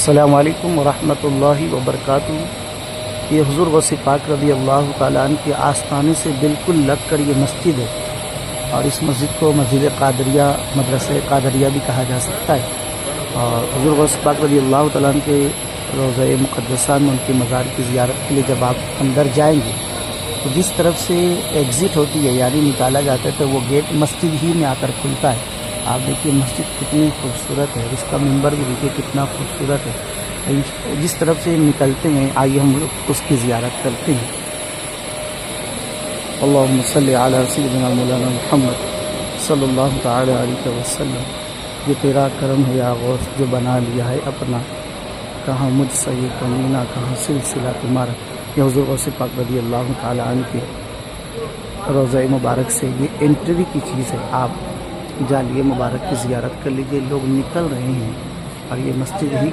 السلام علیکم ورحمۃ اللہ وبرکاتہ۔ یہ حضور غوث پاک رضی اللہ تعالیٰ عنہ کے آستانے سے بالکل لگ کر یہ مسجد ہے، اور اس مسجد کو مسجد قادریہ، مدرسہ قادریہ بھی کہا جا سکتا ہے۔ اور حضور غوث پاک رضی اللہ تعالیٰ عنہ کے روضہ مقدسہ میں ان کے مزار کی زیارت کے لیے جب آپ اندر جائیں گے تو جس طرف سے ایگزٹ ہوتی ہے یعنی نکالا جاتا ہے تو وہ گیٹ مسجد ہی میں آ کر کھلتا ہے۔ آپ دیکھیے مسجد کتنی خوبصورت ہے، اس کا منبر بھی دیکھیے کتنا خوبصورت ہے۔ جس طرف سے نکلتے ہیں آئیے ہم لوگ اس کی زیارت کرتے ہیں۔ اللہم صلی علی سیدنا مولانا محمد صلی اللہ تعالی علیہ وسلم۔ یہ تیرا کرم ہے یا غوث جو بنا لیا ہے اپنا، کہاں مجھ سے یہ کمینہ کہاں سلسلہ تمہارا۔ یہ حضور غوث پاک رضی اللہ تعالی عنہ کے روضہ مبارک سے یہ انٹری کی چیز ہے۔ آپ جالیے مبارک کی زیارت کر لیجئے، لوگ نکل رہے ہیں اور یہ مسجد ہی